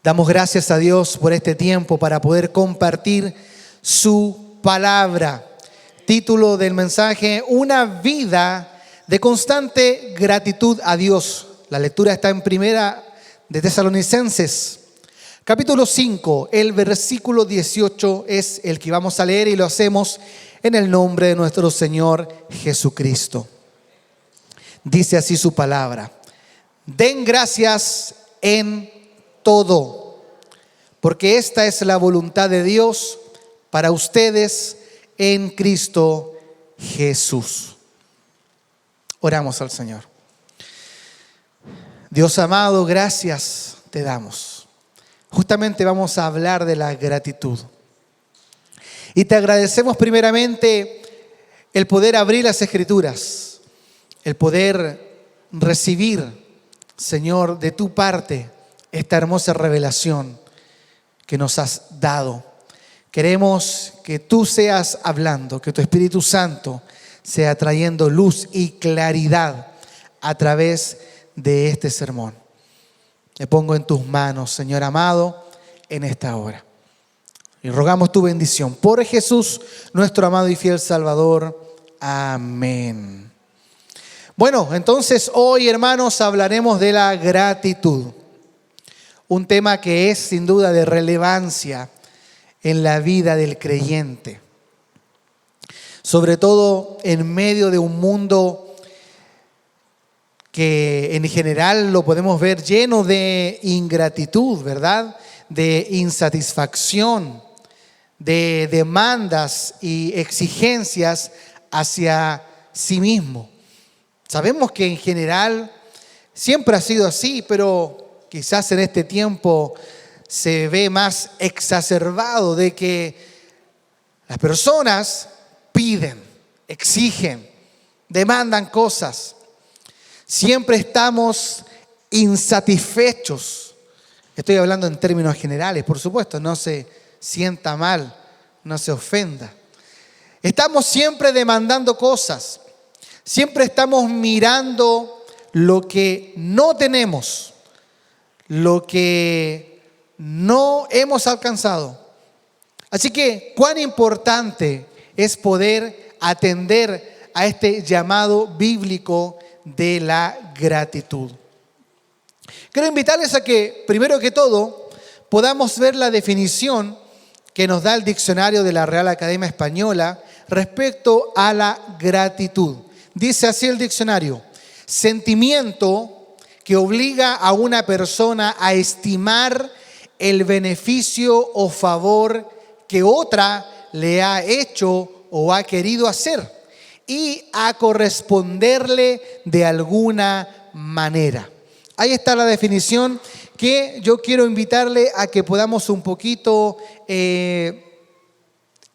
Damos gracias a Dios por este tiempo para poder compartir su palabra. Título del mensaje: una vida de constante gratitud a Dios. La lectura está en Primera de Tesalonicenses, capítulo 5. El versículo 18 es el que vamos a leer y lo hacemos en el nombre de nuestro Señor Jesucristo. Dice así su palabra: den gracias en todo, porque esta es la voluntad de Dios para ustedes en Cristo Jesús. Oramos al Señor. Dios amado, gracias te damos. Justamente vamos a hablar de la gratitud. Y te agradecemos primeramente el poder abrir las Escrituras, el poder recibir, Señor, de tu parte esta hermosa revelación que nos has dado. Queremos que tú seas hablando, que tu Espíritu Santo sea trayendo luz y claridad a través de este sermón. Me pongo en tus manos, Señor amado, en esta hora. Y rogamos tu bendición por Jesús, nuestro amado y fiel Salvador. Amén. Bueno, entonces hoy, hermanos, hablaremos de la gratitud. Un tema que es sin duda de relevancia en la vida del creyente. Sobre todo en medio de un mundo que en general lo podemos ver lleno de ingratitud, ¿verdad? De insatisfacción, de demandas y exigencias hacia sí mismo. Sabemos que en general siempre ha sido así, pero quizás en este tiempo se ve más exacerbado de que las personas piden, exigen, demandan cosas. Siempre estamos insatisfechos. Estoy hablando en términos generales, por supuesto, no se sienta mal, no se ofenda. Estamos siempre demandando cosas. Siempre estamos mirando lo que no tenemos, lo que no hemos alcanzado. Así que, cuán importante es poder atender a este llamado bíblico de la gratitud. Quiero invitarles a que, primero que todo, podamos ver la definición que nos da el diccionario de la Real Academia Española respecto a la gratitud. Dice así el diccionario: sentimiento que obliga a una persona a estimar el beneficio o favor que otra le ha hecho o ha querido hacer y a corresponderle de alguna manera. Ahí está la definición que yo quiero invitarle a que podamos un poquito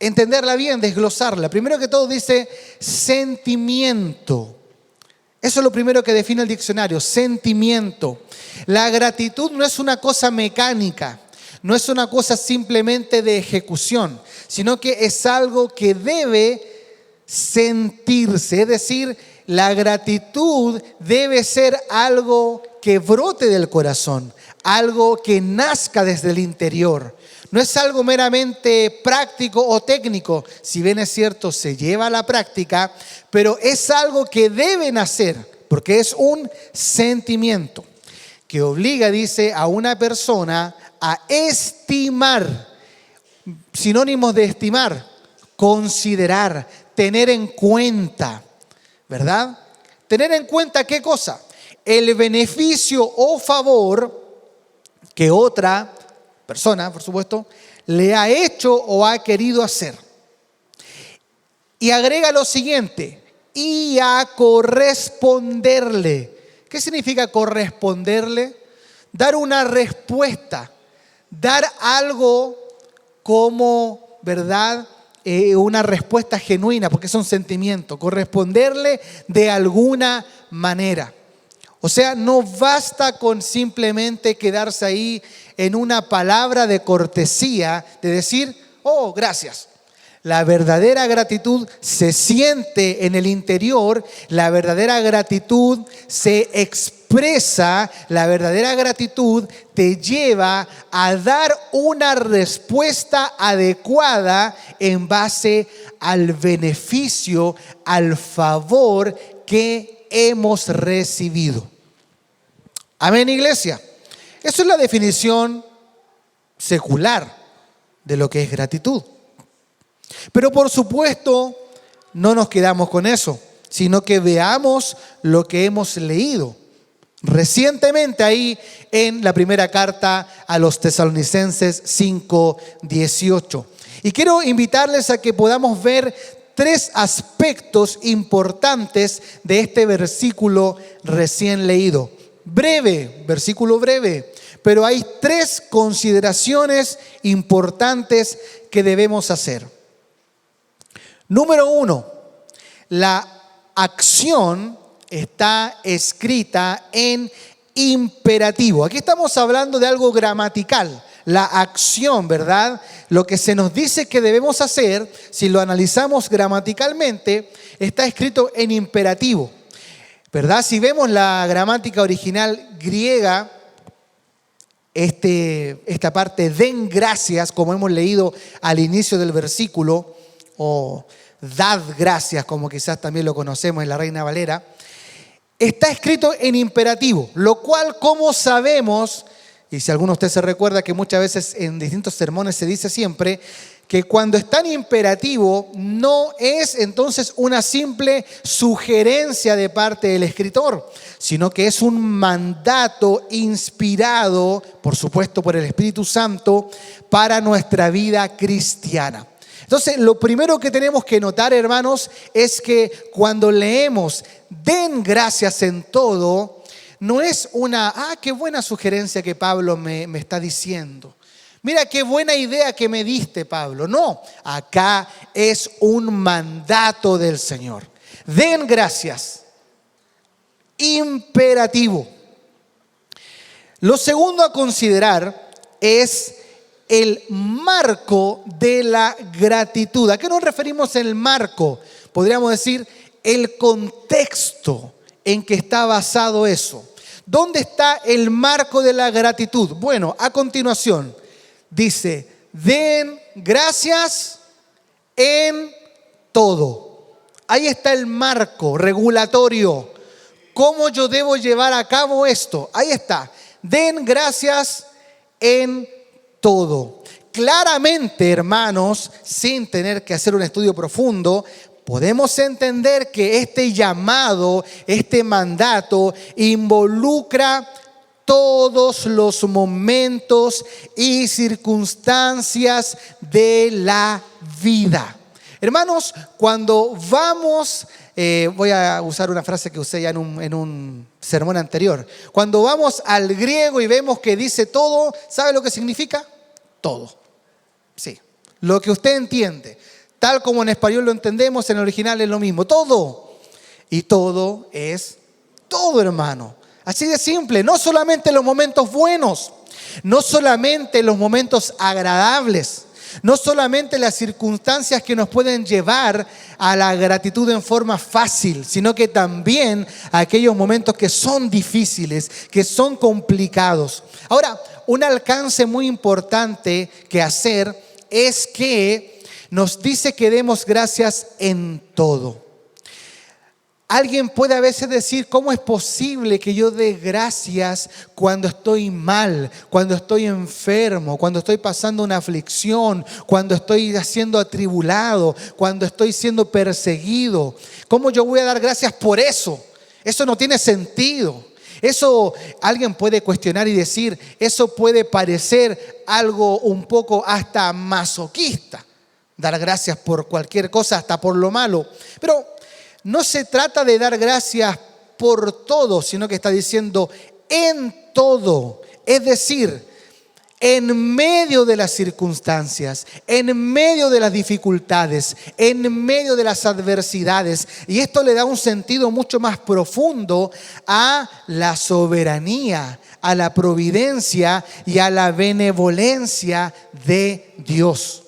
entenderla bien, desglosarla. Primero que todo dice sentimiento. Eso es lo primero que define el diccionario, sentimiento. La gratitud no es una cosa mecánica, no es una cosa simplemente de ejecución, sino que es algo que debe sentirse. Es decir, la gratitud debe ser algo que brote del corazón, algo que nazca desde el interior. No es algo meramente práctico o técnico, si bien es cierto, se lleva a la práctica, pero es algo que debe nacer, porque es un sentimiento que obliga, dice, a una persona a estimar. Sinónimos de estimar: considerar, tener en cuenta, ¿verdad? Tener en cuenta ¿qué cosa? El beneficio o favor que otra persona, por supuesto, le ha hecho o ha querido hacer. Y agrega lo siguiente: y a corresponderle. ¿Qué significa corresponderle? Dar una respuesta, dar algo como, ¿verdad?, una respuesta genuina, porque es un sentimiento. Corresponderle de alguna manera. O sea, no basta con simplemente quedarse ahí en una palabra de cortesía, de decir, oh, gracias. La verdadera gratitud se siente en el interior, la verdadera gratitud se expresa, la verdadera gratitud te lleva a dar una respuesta adecuada en base al beneficio, al favor que hemos recibido. Amén, iglesia. Eso es la definición secular de lo que es gratitud. Pero por supuesto, no nos quedamos con eso, sino que veamos lo que hemos leído recientemente ahí en la primera carta a los Tesalonicenses 5:18. Y quiero invitarles a que podamos ver 3 aspectos importantes de este versículo recién leído. Breve, versículo breve, pero hay 3 consideraciones importantes que debemos hacer. Número 1, la acción está escrita en imperativo. Aquí estamos hablando de algo gramatical, la acción, ¿verdad? Lo que se nos dice que debemos hacer, si lo analizamos gramaticalmente, está escrito en imperativo, ¿verdad? Si vemos la gramática original griega, esta parte, den gracias, como hemos leído al inicio del versículo, o dad gracias, como quizás también lo conocemos en la Reina Valera, está escrito en imperativo, lo cual, como sabemos, y si alguno de ustedes se recuerda que muchas veces en distintos sermones se dice siempre, que cuando está en imperativo no es entonces una simple sugerencia de parte del escritor, sino que es un mandato inspirado, por supuesto, por el Espíritu Santo para nuestra vida cristiana. Entonces, lo primero que tenemos que notar, hermanos, es que cuando leemos den gracias en todo, no es una, qué buena sugerencia que Pablo me está diciendo. Mira qué buena idea que me diste, Pablo. No, acá es un mandato del Señor. Den gracias. Imperativo. Lo segundo a considerar es el marco de la gratitud. ¿A qué nos referimos en el marco? Podríamos decir el contexto en que está basado eso. ¿Dónde está el marco de la gratitud? Bueno, a continuación dice, den gracias en todo. Ahí está el marco regulatorio. ¿Cómo yo debo llevar a cabo esto? Ahí está. Den gracias en todo. Claramente, hermanos, sin tener que hacer un estudio profundo, podemos entender que este llamado, este mandato, involucra todos los momentos y circunstancias de la vida. Hermanos, cuando vamos, voy a usar una frase que usé ya en un sermón anterior. Cuando vamos al griego y vemos que dice todo, ¿sabe lo que significa? Todo. Sí, lo que usted entiende. Tal como en español lo entendemos, en el original es lo mismo. Todo. Y todo es todo, hermano. Así de simple. No solamente los momentos buenos, no solamente los momentos agradables, no solamente las circunstancias que nos pueden llevar a la gratitud en forma fácil, sino que también aquellos momentos que son difíciles, que son complicados. Ahora, un alcance muy importante que hacer es que nos dice que demos gracias en todo. Alguien puede a veces decir, ¿cómo es posible que yo dé gracias cuando estoy mal, cuando estoy enfermo, cuando estoy pasando una aflicción, cuando estoy siendo atribulado, cuando estoy siendo perseguido? ¿Cómo yo voy a dar gracias por eso? Eso no tiene sentido. Eso alguien puede cuestionar y decir, eso puede parecer algo un poco hasta masoquista. Dar gracias por cualquier cosa, hasta por lo malo. Pero no se trata de dar gracias por todo, sino que está diciendo en todo. Es decir, en medio de las circunstancias, en medio de las dificultades, en medio de las adversidades. Y esto le da un sentido mucho más profundo a la soberanía, a la providencia y a la benevolencia de Dios.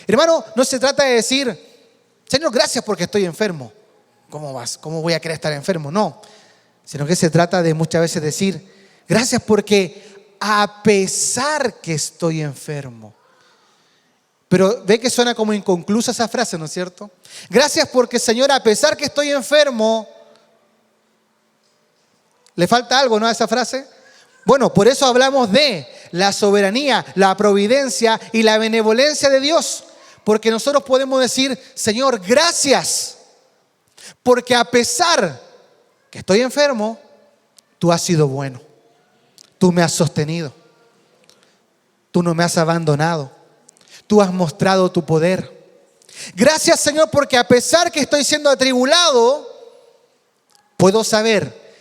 Hermano, no se trata de decir, Señor, gracias porque estoy enfermo. ¿Cómo vas? ¿Cómo voy a querer estar enfermo? No, sino que se trata de muchas veces decir, gracias porque a pesar que estoy enfermo. Pero ve que suena como inconclusa esa frase, ¿no es cierto? Gracias porque, Señor, a pesar que estoy enfermo, ¿le falta algo, no, a esa frase? Bueno, por eso hablamos de la soberanía, la providencia y la benevolencia de Dios. Porque nosotros podemos decir, Señor, gracias. Porque a pesar que estoy enfermo, tú has sido bueno. Tú me has sostenido. Tú no me has abandonado. Tú has mostrado tu poder. Gracias, Señor, porque a pesar que estoy siendo atribulado, puedo saber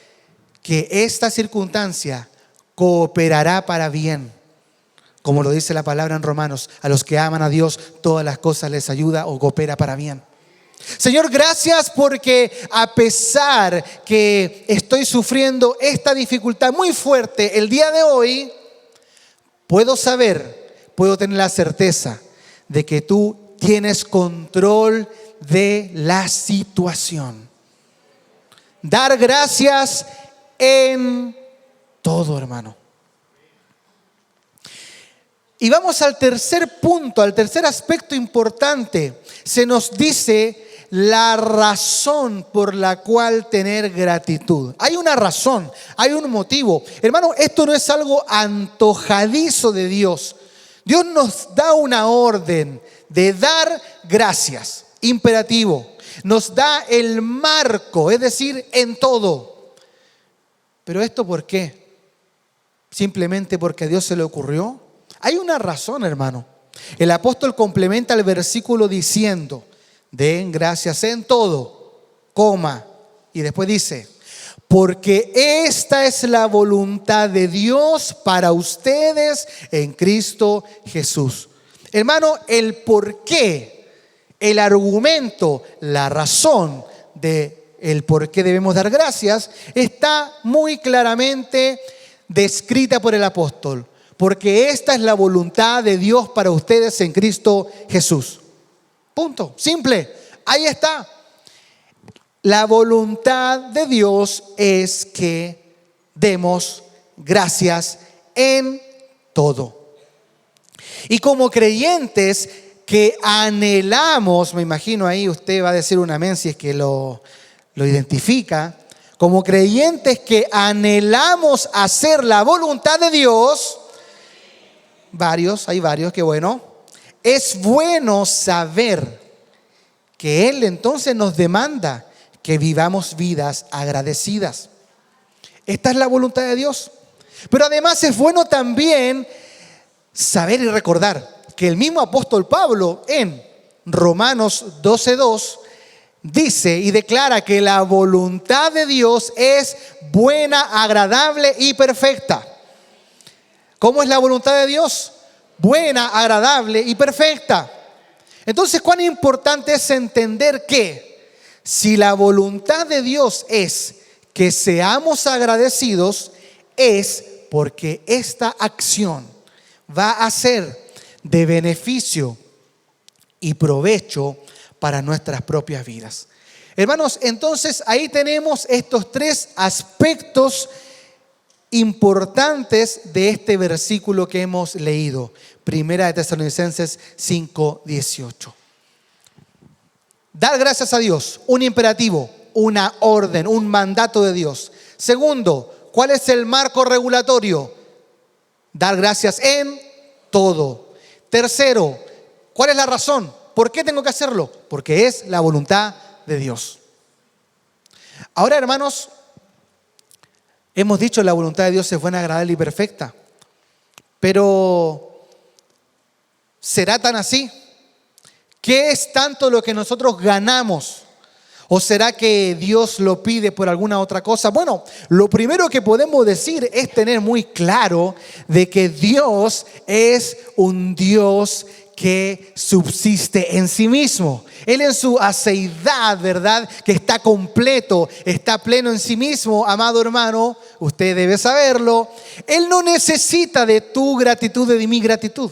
que esta circunstancia cooperará para bien. Como lo dice la palabra en Romanos, a los que aman a Dios, todas las cosas les ayuda o coopera para bien. Señor, gracias porque a pesar que estoy sufriendo esta dificultad muy fuerte el día de hoy, puedo tener la certeza de que tú tienes control de la situación. Dar gracias en todo, hermano. Y vamos al tercer punto, al tercer aspecto importante. Se nos dice la razón por la cual tener gratitud. Hay una razón, hay un motivo. Hermano, esto no es algo antojadizo de Dios. Dios nos da una orden de dar gracias, imperativo. Nos da el marco, es decir, en todo. ¿Pero esto por qué? ¿Simplemente porque a Dios se le ocurrió? Hay una razón, hermano. El apóstol complementa el versículo diciendo, den gracias en todo, coma, y después dice, porque esta es la voluntad de Dios para ustedes en Cristo Jesús. Hermano, el por qué, el argumento, la razón de el por qué debemos dar gracias está muy claramente descrita por el apóstol. Porque esta es la voluntad de Dios para ustedes en Cristo Jesús. Punto. Simple. Ahí está. La voluntad de Dios es que demos gracias en todo. Y como creyentes que anhelamos, me imagino ahí usted va a decir un amén si es que lo identifica. Como creyentes que anhelamos hacer la voluntad de Dios, hay varios, que bueno. Es bueno saber que Él entonces nos demanda que vivamos vidas agradecidas. Esta es la voluntad de Dios. Pero además es bueno también saber y recordar que el mismo apóstol Pablo en Romanos 12:2 dice y declara que la voluntad de Dios es buena, agradable y perfecta. ¿Cómo es la voluntad de Dios? Buena, agradable y perfecta. Entonces, ¿cuán importante es entender que si la voluntad de Dios es que seamos agradecidos, es porque esta acción va a ser de beneficio y provecho para nuestras propias vidas? Hermanos, entonces ahí tenemos estos tres aspectos importantes de este versículo que hemos leído. Primera de Tesalonicenses 5:18. Dar gracias a Dios, un imperativo, una orden, un mandato de Dios. Segundo, ¿cuál es el marco regulatorio? Dar gracias en todo. Tercero, ¿cuál es la razón? ¿Por qué tengo que hacerlo? Porque es la voluntad de Dios. Ahora, hermanos, hemos dicho que la voluntad de Dios es buena, agradable y perfecta. Pero, ¿será tan así? ¿Qué es tanto lo que nosotros ganamos? ¿O será que Dios lo pide por alguna otra cosa? Bueno, lo primero que podemos decir es tener muy claro de que Dios es un Dios que subsiste en sí mismo. Él en su aceidad, ¿verdad? Que está completo, está pleno en sí mismo, amado hermano, usted debe saberlo. Él no necesita de tu gratitud, de mi gratitud.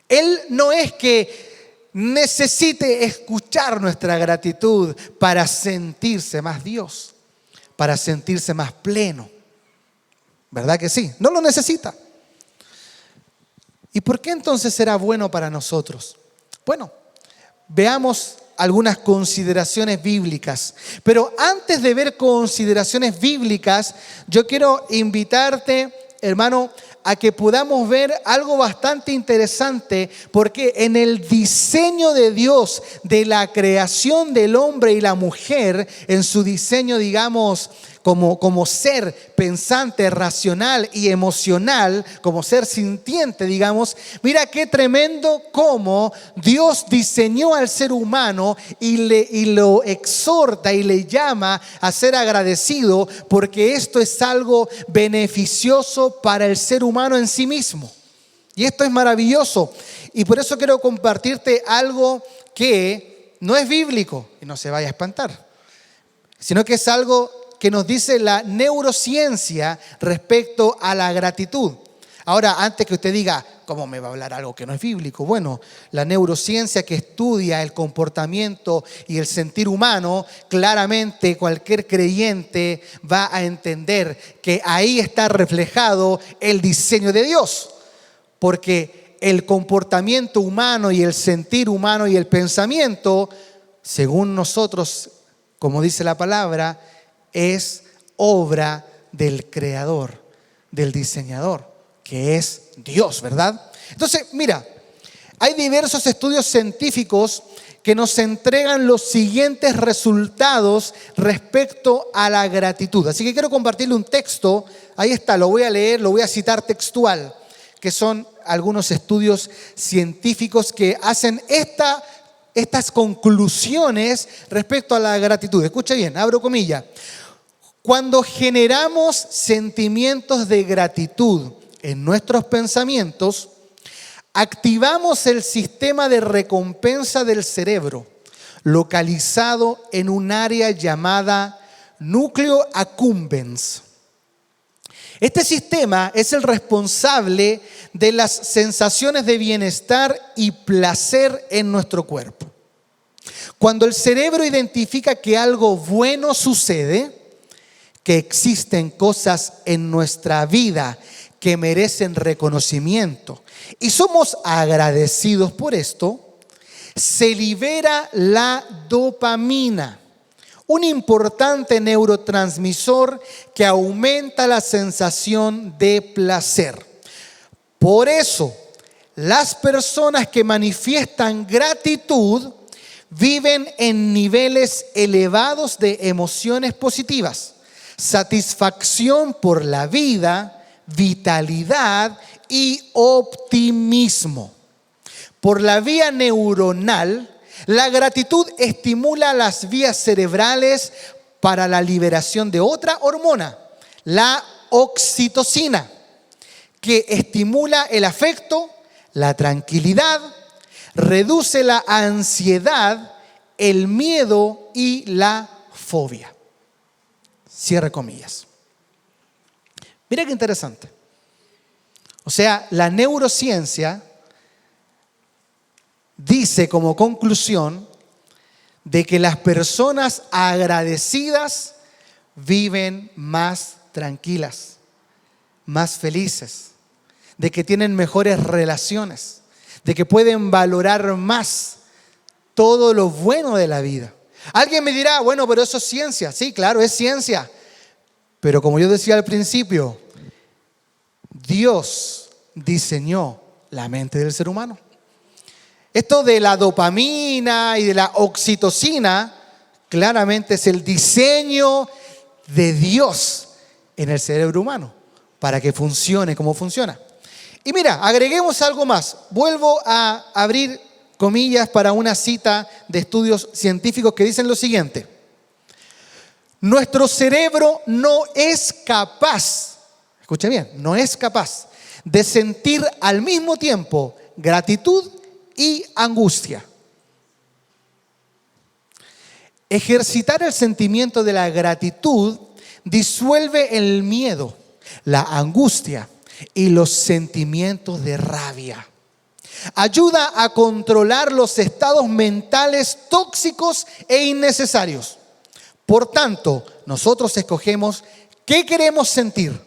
Él no es que necesite escuchar nuestra gratitud para sentirse más Dios, para sentirse más pleno. ¿Verdad que sí? No lo necesita. ¿Y por qué entonces será bueno para nosotros? Bueno, veamos algunas consideraciones bíblicas. Pero antes de ver consideraciones bíblicas, yo quiero invitarte, hermano, a que podamos ver algo bastante interesante, porque en el diseño de Dios, de la creación del hombre y la mujer, en su diseño, digamos, como ser pensante, racional y emocional, como ser sintiente, digamos, mira qué tremendo cómo Dios diseñó al ser humano y lo exhorta y le llama a ser agradecido, porque esto es algo beneficioso para el ser humano en sí mismo. Y esto es maravilloso. Y por eso quiero compartirte algo que no es bíblico, y no se vaya a espantar, sino que es algo que nos dice la neurociencia respecto a la gratitud. Ahora, antes que usted diga, ¿cómo me va a hablar algo que no es bíblico? Bueno, la neurociencia que estudia el comportamiento y el sentir humano, claramente cualquier creyente va a entender que ahí está reflejado el diseño de Dios. Porque el comportamiento humano y el sentir humano y el pensamiento, según nosotros, como dice la palabra, es obra del creador, del diseñador, que es Dios, ¿verdad? Entonces, mira, hay diversos estudios científicos que nos entregan los siguientes resultados respecto a la gratitud. Así que quiero compartirle un texto, ahí está, lo voy a leer, lo voy a citar textual, que son algunos estudios científicos que hacen estas conclusiones respecto a la gratitud. Escucha bien, abro comillas. Cuando generamos sentimientos de gratitud en nuestros pensamientos, activamos el sistema de recompensa del cerebro, localizado en un área llamada núcleo accumbens. Este sistema es el responsable de las sensaciones de bienestar y placer en nuestro cuerpo. Cuando el cerebro identifica que algo bueno sucede, que existen cosas en nuestra vida que merecen reconocimiento y somos agradecidos por esto, se libera la dopamina, un importante neurotransmisor que aumenta la sensación de placer. Por eso, las personas que manifiestan gratitud viven en niveles elevados de emociones positivas, satisfacción por la vida, vitalidad y optimismo. Por la vía neuronal, la gratitud estimula las vías cerebrales para la liberación de otra hormona, la oxitocina, que estimula el afecto, la tranquilidad, reduce la ansiedad, el miedo y la fobia. Cierre comillas. Mira qué interesante. O sea, la neurociencia dice como conclusión de que las personas agradecidas viven más tranquilas, más felices, de que tienen mejores relaciones, de que pueden valorar más todo lo bueno de la vida. Alguien me dirá, bueno, pero eso es ciencia. Sí, claro, es ciencia. Pero como yo decía al principio, Dios diseñó la mente del ser humano. Esto de la dopamina y de la oxitocina, claramente es el diseño de Dios en el cerebro humano para que funcione como funciona. Y mira, agreguemos algo más. Vuelvo a abrir comillas para una cita de estudios científicos que dicen lo siguiente. Nuestro cerebro no es capaz, escuche bien, no es capaz de sentir al mismo tiempo gratitud y angustia. Ejercitar el sentimiento de la gratitud disuelve el miedo, la angustia y los sentimientos de rabia. Ayuda a controlar los estados mentales tóxicos e innecesarios. Por tanto, nosotros escogemos qué queremos sentir.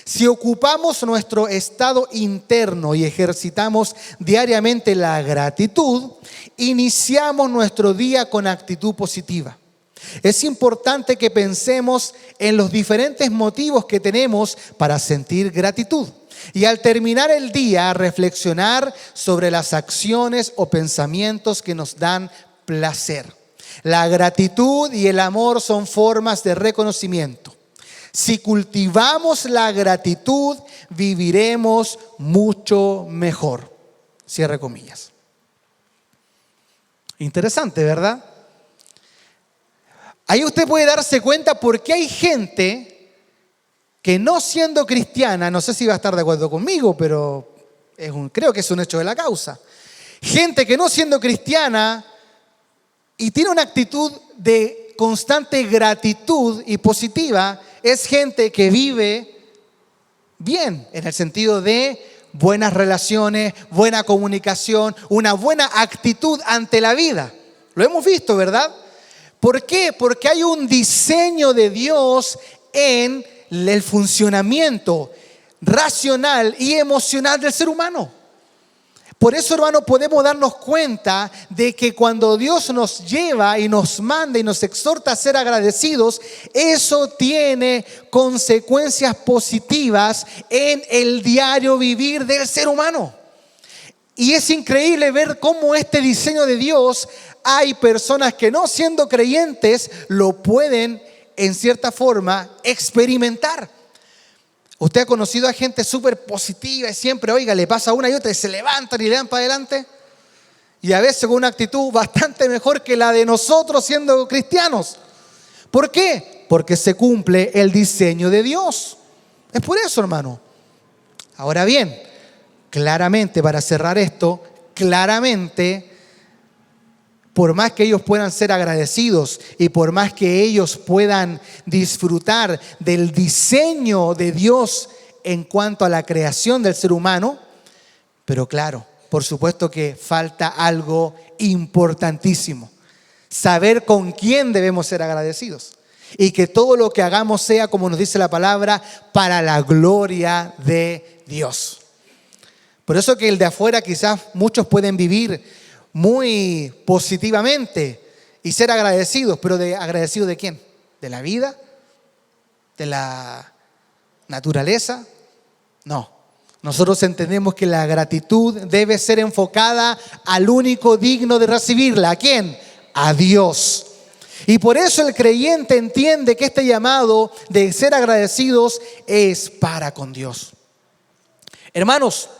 Si ocupamos nuestro estado interno y ejercitamos diariamente la gratitud, iniciamos nuestro día con actitud positiva. Es importante que pensemos en los diferentes motivos que tenemos para sentir gratitud. Y al terminar el día, reflexionar sobre las acciones o pensamientos que nos dan placer. La gratitud y el amor son formas de reconocimiento. Si cultivamos la gratitud, viviremos mucho mejor. Cierre comillas. Interesante, ¿verdad? Ahí usted puede darse cuenta por qué hay gente que no siendo cristiana, no sé si va a estar de acuerdo conmigo, pero creo que es un hecho de la causa. Gente que no siendo cristiana y tiene una actitud de constante gratitud y positiva, es gente que vive bien, en el sentido de buenas relaciones, buena comunicación, una buena actitud ante la vida. Lo hemos visto, ¿verdad? ¿Por qué? Porque hay un diseño de Dios en el funcionamiento racional y emocional del ser humano. Por eso, hermano, podemos darnos cuenta de que cuando Dios nos lleva y nos manda y nos exhorta a ser agradecidos, eso tiene consecuencias positivas en el diario vivir del ser humano. Y es increíble ver cómo este diseño de Dios, hay personas que no siendo creyentes lo pueden en cierta forma experimentar. ¿Usted ha conocido a gente súper positiva y siempre, oiga, le pasa una y otra y se levantan y le dan para adelante? Y a veces con una actitud bastante mejor que la de nosotros siendo cristianos. ¿Por qué? Porque se cumple el diseño de Dios. Es por eso, hermano. Ahora bien, claramente, para cerrar esto, claramente, por más que ellos puedan ser agradecidos y por más que ellos puedan disfrutar del diseño de Dios en cuanto a la creación del ser humano, pero claro, por supuesto que falta algo importantísimo: saber con quién debemos ser agradecidos y que todo lo que hagamos sea, como nos dice la palabra, para la gloria de Dios. Por eso que el de afuera quizás muchos pueden vivir muy positivamente y ser agradecidos, pero ¿agradecidos de quién? ¿De la vida? ¿De la naturaleza? No. Nosotros entendemos que la gratitud debe ser enfocada al único digno de recibirla. ¿A quién? A Dios. Y por eso el creyente entiende que este llamado de ser agradecidos es para con Dios. Hermanos,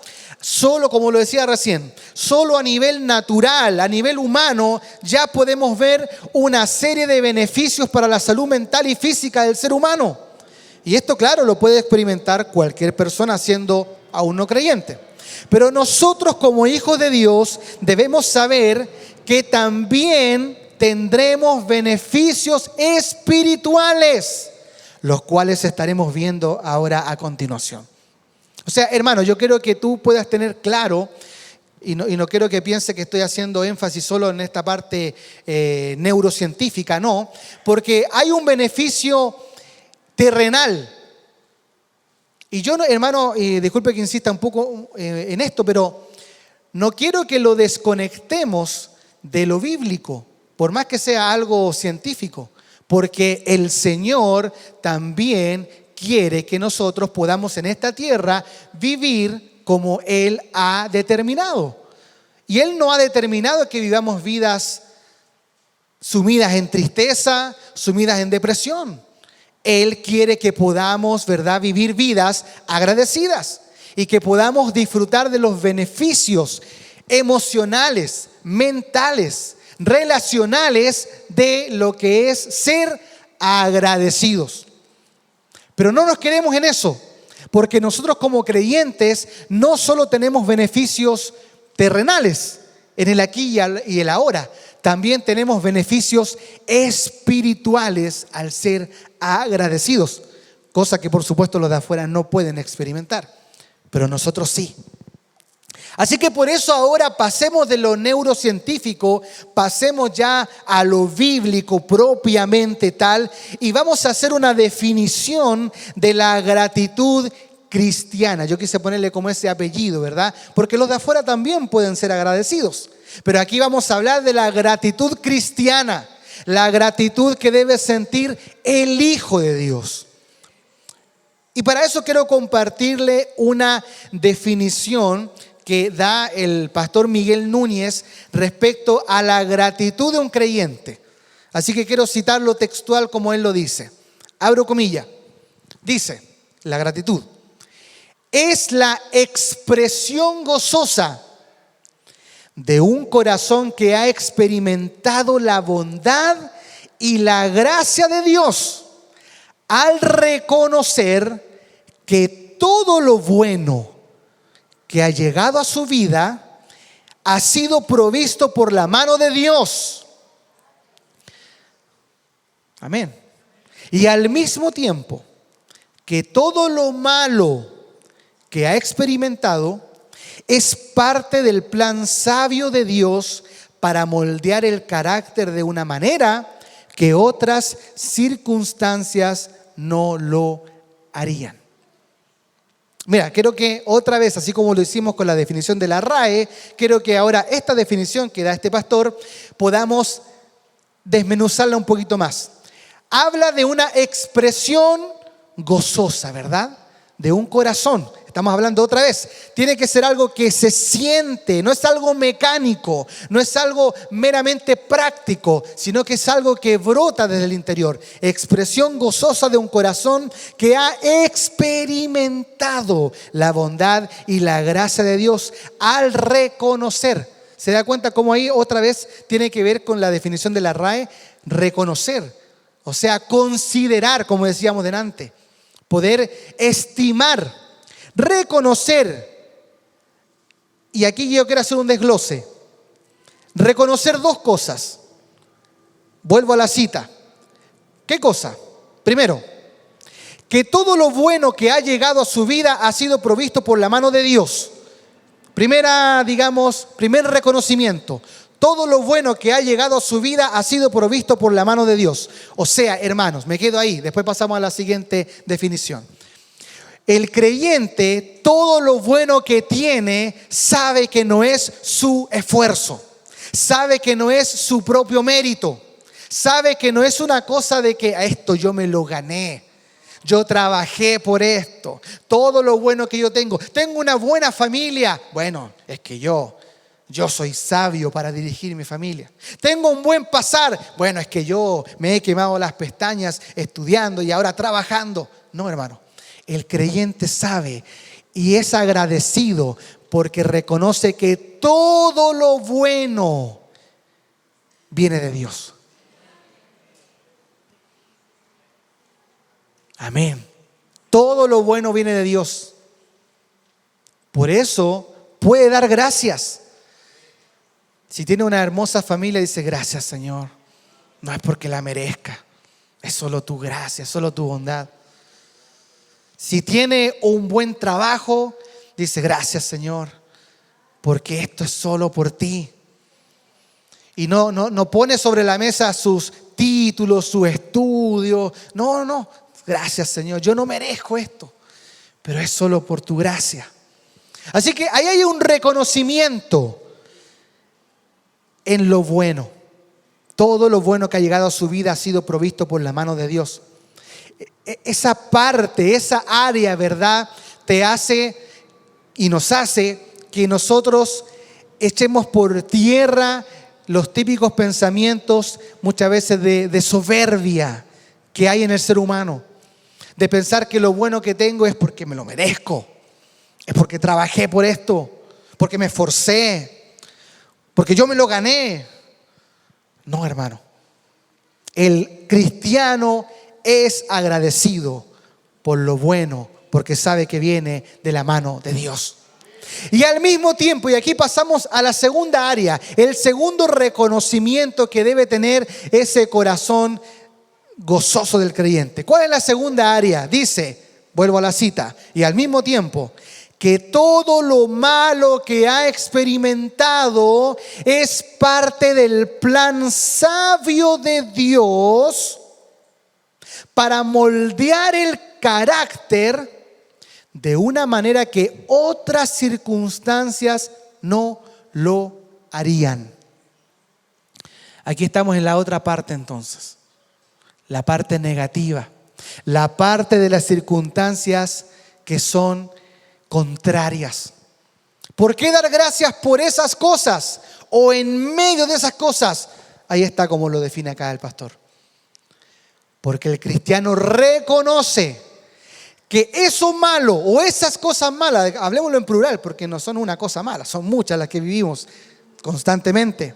solo, como lo decía recién, solo a nivel natural, a nivel humano, ya podemos ver una serie de beneficios para la salud mental y física del ser humano. Y esto, claro, lo puede experimentar cualquier persona siendo aún no creyente. Pero nosotros, como hijos de Dios, debemos saber que también tendremos beneficios espirituales, los cuales estaremos viendo ahora a continuación. O sea, hermano, yo quiero que tú puedas tener claro, y no quiero que piense que estoy haciendo énfasis solo en esta parte neurocientífica, no, porque hay un beneficio terrenal. Y yo, hermano, disculpe que insista un poco en esto, pero no quiero que lo desconectemos de lo bíblico, por más que sea algo científico, porque el Señor también quiere que nosotros podamos en esta tierra vivir como Él ha determinado. Y Él no ha determinado que vivamos vidas sumidas en tristeza, sumidas en depresión. Él quiere que podamos, ¿verdad?, vivir vidas agradecidas y que podamos disfrutar de los beneficios emocionales, mentales, relacionales de lo que es ser agradecidos. Pero no nos quedemos en eso, porque nosotros como creyentes no solo tenemos beneficios terrenales en el aquí y el ahora, también tenemos beneficios espirituales al ser agradecidos, cosa que por supuesto los de afuera no pueden experimentar, pero nosotros sí. Así que por eso ahora pasemos de lo neurocientífico, pasemos ya a lo bíblico propiamente tal, y vamos a hacer una definición de la gratitud cristiana. Yo quise ponerle como ese apellido, ¿verdad? Porque los de afuera también pueden ser agradecidos. Pero aquí vamos a hablar de la gratitud cristiana, la gratitud que debe sentir el Hijo de Dios. Y para eso quiero compartirle una definición que da el pastor Miguel Núñez respecto a la gratitud de un creyente. Así que quiero citarlo textual como él lo dice. Abro comilla. Dice, la gratitud es la expresión gozosa de un corazón que ha experimentado la bondad y la gracia de Dios al reconocer que todo lo bueno que ha llegado a su vida ha sido provisto por la mano de Dios. Amén. Y al mismo tiempo que todo lo malo que ha experimentado es parte del plan sabio de Dios para moldear el carácter de una manera que otras circunstancias no lo harían. Mira, quiero que otra vez, así como lo hicimos con la definición de la RAE, quiero que ahora esta definición que da este pastor podamos desmenuzarla un poquito más. Habla de una expresión gozosa, ¿verdad? De un corazón. Estamos hablando otra vez. Tiene que ser algo que se siente, no es algo mecánico, no es algo meramente práctico, sino que es algo que brota desde el interior. Expresión gozosa de un corazón que ha experimentado la bondad y la gracia de Dios al reconocer. ¿Se da cuenta cómo ahí otra vez tiene que ver con la definición de la RAE? Reconocer, o sea, considerar, como decíamos delante, poder estimar. Reconocer, y aquí yo quiero hacer un desglose, reconocer dos cosas. Vuelvo a la cita. ¿Qué cosa? Primero, que todo lo bueno que ha llegado a su vida ha sido provisto por la mano de Dios. Primer reconocimiento. Todo lo bueno que ha llegado a su vida ha sido provisto por la mano de Dios. O sea, hermanos, me quedo ahí, después pasamos a la siguiente definición. El creyente, todo lo bueno que tiene, sabe que no es su esfuerzo, sabe que no es su propio mérito, sabe que no es una cosa de que a esto yo me lo gané, yo trabajé por esto, todo lo bueno que yo tengo una buena familia, bueno, es que yo soy sabio para dirigir mi familia. Tengo un buen pasar, bueno, es que yo me he quemado las pestañas estudiando y ahora trabajando. No, hermano. El creyente sabe y es agradecido porque reconoce que todo lo bueno viene de Dios. Amén. Todo lo bueno viene de Dios. Por eso puede dar gracias. Si tiene una hermosa familia, dice gracias, Señor. No es porque la merezca, es solo tu gracia, es solo tu bondad. Si tiene un buen trabajo, dice gracias, Señor, porque esto es solo por ti. Y no pone sobre la mesa sus títulos, su estudio. No, gracias, Señor, yo no merezco esto, pero es solo por tu gracia. Así que ahí hay un reconocimiento en lo bueno. Todo lo bueno que ha llegado a su vida ha sido provisto por la mano de Dios. Esa parte, esa área, ¿verdad? Te hace y nos hace que nosotros echemos por tierra los típicos pensamientos muchas veces de soberbia que hay en el ser humano. De pensar que lo bueno que tengo es porque me lo merezco, es porque trabajé por esto, porque me esforcé, porque yo me lo gané. No, hermano. El cristiano es agradecido por lo bueno, porque sabe que viene de la mano de Dios. Y al mismo tiempo, y aquí pasamos a la segunda área, el segundo reconocimiento que debe tener ese corazón gozoso del creyente. ¿Cuál es la segunda área? Dice, vuelvo a la cita, y al mismo tiempo, que todo lo malo que ha experimentado es parte del plan sabio de Dios para moldear el carácter de una manera que otras circunstancias no lo harían. Aquí estamos en la otra parte entonces, la parte negativa, la parte de las circunstancias que son contrarias. ¿Por qué dar gracias por esas cosas? O en medio de esas cosas. Ahí está como lo define acá el pastor. Porque el cristiano reconoce que eso malo o esas cosas malas, hablemoslo en plural porque no son una cosa mala, son muchas las que vivimos constantemente.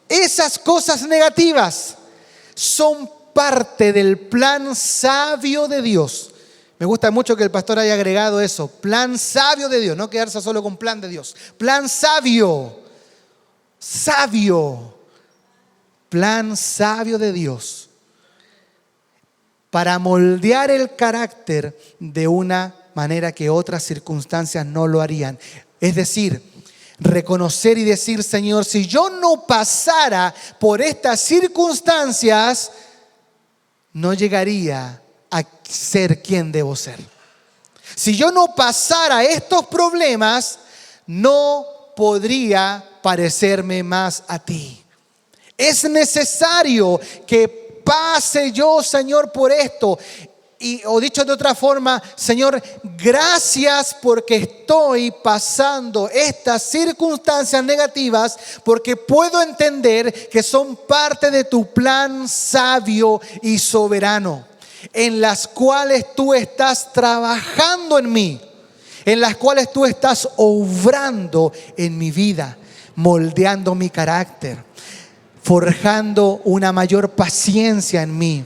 Esas cosas negativas son parte del plan sabio de Dios. Me gusta mucho que el pastor haya agregado eso, plan sabio de Dios, no quedarse solo con plan de Dios. Plan sabio, plan sabio de Dios para moldear el carácter de una manera que otras circunstancias no lo harían. Es decir, reconocer y decir, Señor, si yo no pasara por estas circunstancias, no llegaría a ser quien debo ser. Si yo no pasara estos problemas, no podría parecerme más a ti. Es necesario que pase yo, Señor, por esto. O dicho de otra forma, Señor, gracias porque estoy pasando estas circunstancias negativas, porque puedo entender que son parte de tu plan sabio y soberano, en las cuales tú estás trabajando en mí, en las cuales tú estás obrando en mi vida, moldeando mi carácter, forjando una mayor paciencia en mí,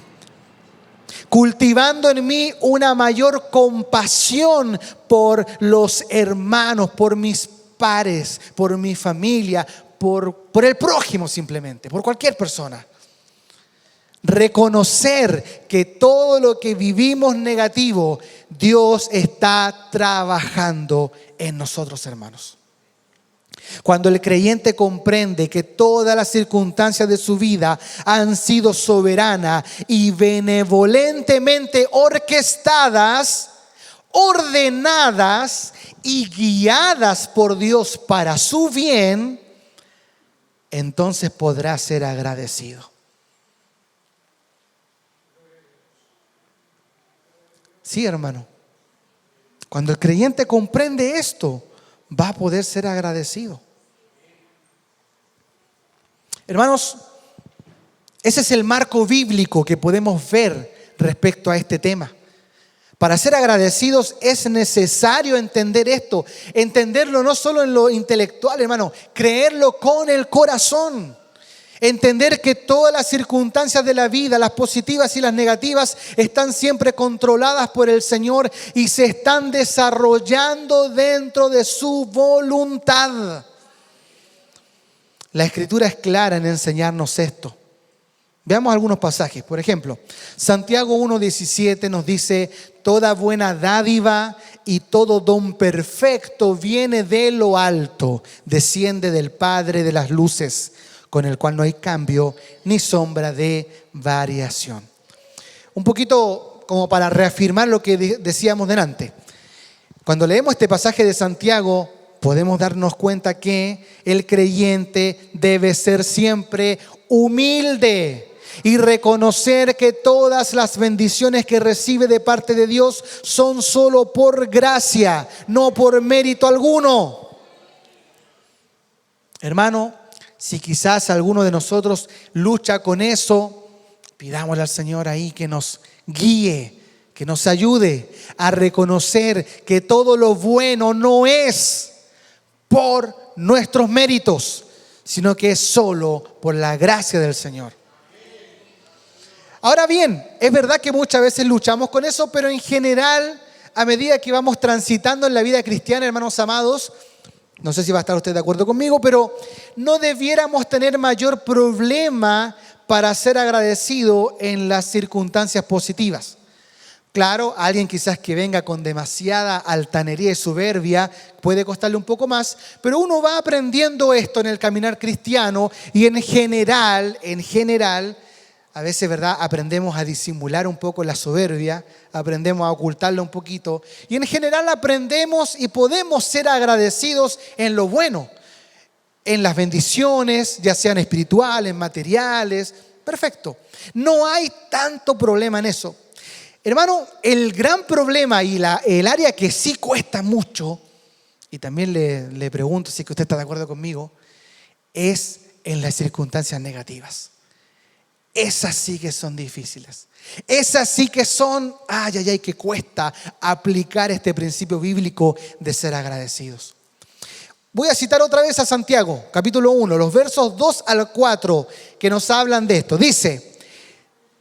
cultivando en mí una mayor compasión por los hermanos, por mis pares, por mi familia, por el prójimo simplemente, por cualquier persona. Reconocer que todo lo que vivimos negativo, Dios está trabajando en nosotros, hermanos. Cuando el creyente comprende que todas las circunstancias de su vida han sido soberanas y benevolentemente orquestadas, ordenadas y guiadas por Dios para su bien, entonces podrá ser agradecido. Sí, hermano. Cuando el creyente comprende esto, va a poder ser agradecido. Hermanos, ese es el marco bíblico que podemos ver respecto a este tema. Para ser agradecidos es necesario entender esto, entenderlo no solo en lo intelectual, hermano, creerlo con el corazón. Entender que todas las circunstancias de la vida, las positivas y las negativas, están siempre controladas por el Señor y se están desarrollando dentro de su voluntad. La Escritura es clara en enseñarnos esto. Veamos algunos pasajes. Por ejemplo, Santiago 1:17 nos dice: toda buena dádiva y todo don perfecto viene de lo alto, desciende del Padre de las luces, con el cual no hay cambio ni sombra de variación. Un poquito como para reafirmar lo que decíamos delante. Cuando leemos este pasaje de Santiago, podemos darnos cuenta que el creyente debe ser siempre humilde y reconocer que todas las bendiciones que recibe de parte de Dios son solo por gracia, no por mérito alguno. Hermano, si quizás alguno de nosotros lucha con eso, pidámosle al Señor ahí que nos guíe, que nos ayude a reconocer que todo lo bueno no es por nuestros méritos, sino que es solo por la gracia del Señor. Ahora bien, es verdad que muchas veces luchamos con eso, pero en general, a medida que vamos transitando en la vida cristiana, hermanos amados, no sé si va a estar usted de acuerdo conmigo, pero no debiéramos tener mayor problema para ser agradecido en las circunstancias positivas. Claro, a alguien quizás que venga con demasiada altanería y soberbia puede costarle un poco más, pero uno va aprendiendo esto en el caminar cristiano y en general, a veces, ¿verdad?, aprendemos a disimular un poco la soberbia, aprendemos a ocultarla un poquito y en general aprendemos y podemos ser agradecidos en lo bueno, en las bendiciones, ya sean espirituales, materiales, perfecto. No hay tanto problema en eso. Hermano, el gran problema y el área que sí cuesta mucho, y también le pregunto si es que usted está de acuerdo conmigo, es en las circunstancias negativas. Esas sí que son difíciles. Esas sí que son, que cuesta aplicar este principio bíblico de ser agradecidos. Voy a citar otra vez a Santiago, capítulo 1, los versos 2 al 4, que nos hablan de esto. Dice,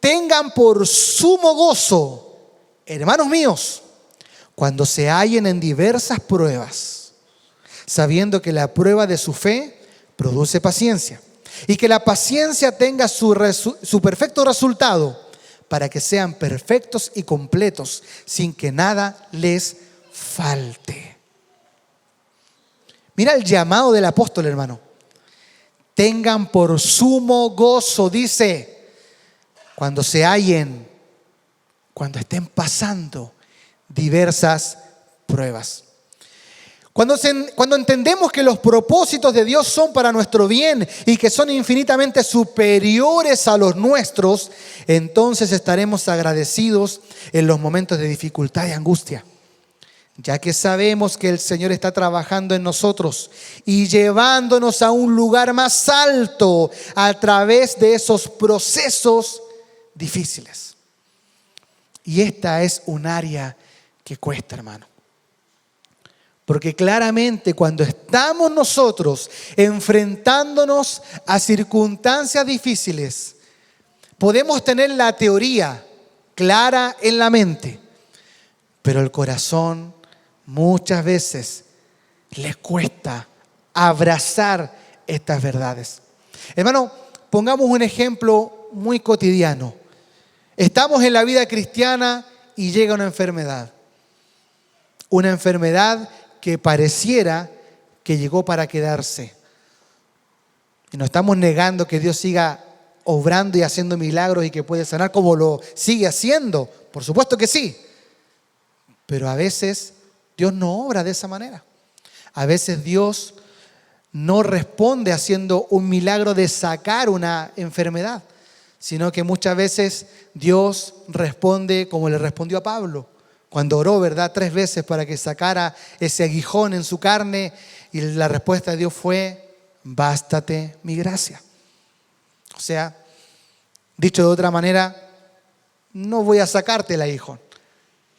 tengan por sumo gozo, hermanos míos, cuando se hallen en diversas pruebas, sabiendo que la prueba de su fe produce paciencia. Y que la paciencia tenga su perfecto resultado para que sean perfectos y completos sin que nada les falte. Mira el llamado del apóstol, hermano. Tengan por sumo gozo, dice, cuando se hallen, cuando estén pasando diversas pruebas. Cuando entendemos que los propósitos de Dios son para nuestro bien y que son infinitamente superiores a los nuestros, entonces estaremos agradecidos en los momentos de dificultad y angustia, ya que sabemos que el Señor está trabajando en nosotros y llevándonos a un lugar más alto a través de esos procesos difíciles. Y esta es un área que cuesta, hermano. Porque claramente cuando estamos nosotros enfrentándonos a circunstancias difíciles, podemos tener la teoría clara en la mente, pero el corazón muchas veces les cuesta abrazar estas verdades. Hermano, pongamos un ejemplo muy cotidiano. Estamos en la vida cristiana y llega una enfermedad. Una enfermedad que pareciera que llegó para quedarse. Y no estamos negando que Dios siga obrando y haciendo milagros y que puede sanar como lo sigue haciendo. Por supuesto que sí. Pero a veces Dios no obra de esa manera. A veces Dios no responde haciendo un milagro de sacar una enfermedad, sino que muchas veces Dios responde como le respondió a Pablo. Cuando oró, ¿verdad?, 3 veces para que sacara ese aguijón en su carne, y la respuesta de Dios fue, bástate mi gracia. O sea, dicho de otra manera, no voy a sacarte el aguijón.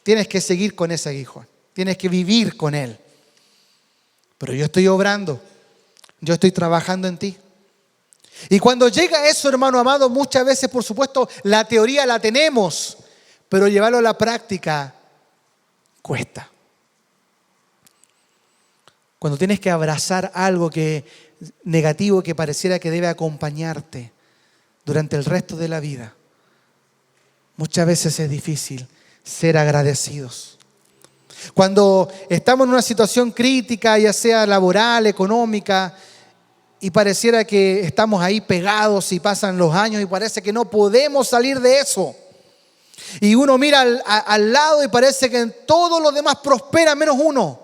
Tienes que seguir con ese aguijón. Tienes que vivir con él. Pero yo estoy obrando. Yo estoy trabajando en ti. Y cuando llega eso, hermano amado, muchas veces, por supuesto, la teoría la tenemos, pero llevarlo a la práctica cuesta. Cuando tienes que abrazar algo negativo que pareciera que debe acompañarte durante el resto de la vida, muchas veces es difícil ser agradecidos. Cuando estamos en una situación crítica, ya sea laboral, económica, y pareciera que estamos ahí pegados y pasan los años y parece que no podemos salir de eso. Y uno mira al lado y parece que todos los demás prosperan menos uno.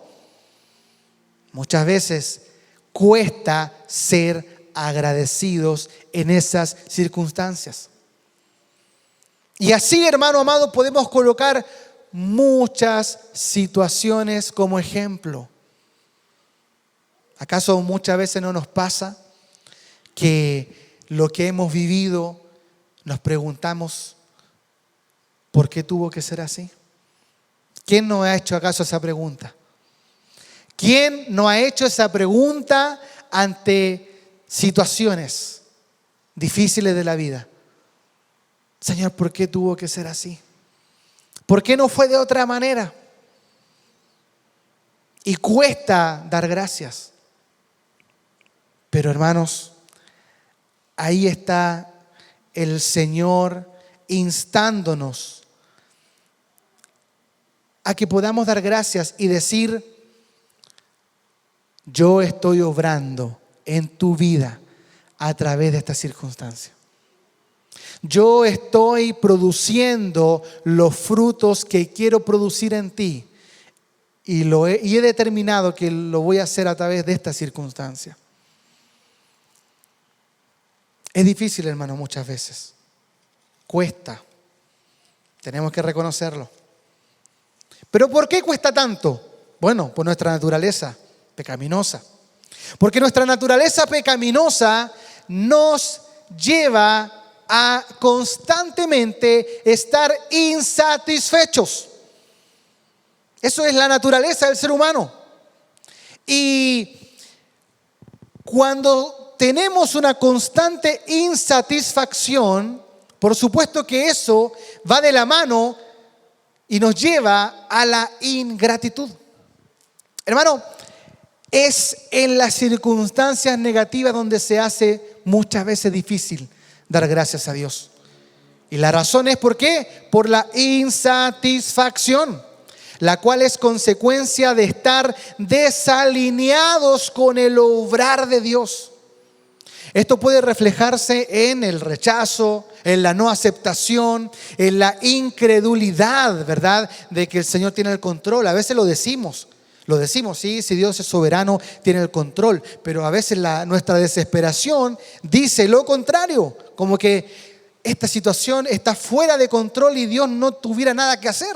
Muchas veces cuesta ser agradecidos en esas circunstancias. Y así, hermano amado, podemos colocar muchas situaciones como ejemplo. ¿Acaso muchas veces no nos pasa que lo que hemos vivido nos preguntamos, ¿por qué tuvo que ser así? ¿Quién no ha hecho acaso esa pregunta? ¿Quién no ha hecho esa pregunta ante situaciones difíciles de la vida? Señor, ¿por qué tuvo que ser así? ¿Por qué no fue de otra manera? Y cuesta dar gracias. Pero hermanos, ahí está el Señor instándonos a que podamos dar gracias y decir, yo estoy obrando en tu vida a través de esta circunstancia. Yo estoy produciendo los frutos que quiero producir en ti y he determinado que lo voy a hacer a través de esta circunstancia. Es difícil, hermano, muchas veces. Cuesta. Tenemos que reconocerlo. ¿Pero por qué cuesta tanto? Bueno, por nuestra naturaleza pecaminosa. Porque nuestra naturaleza pecaminosa nos lleva a constantemente estar insatisfechos. Eso es la naturaleza del ser humano. Y cuando tenemos una constante insatisfacción, por supuesto que eso va de la mano y nos lleva a la ingratitud. Hermano, es en las circunstancias negativas donde se hace muchas veces difícil dar gracias a Dios. Y la razón es ¿por qué? Por la insatisfacción, la cual es consecuencia de estar desalineados con el obrar de Dios. Esto puede reflejarse en el rechazo, en la no aceptación, en la incredulidad, ¿verdad? De que el Señor tiene el control. A veces lo decimos, sí, si Dios es soberano, tiene el control. Pero a veces nuestra desesperación dice lo contrario, como que esta situación está fuera de control y Dios no tuviera nada que hacer.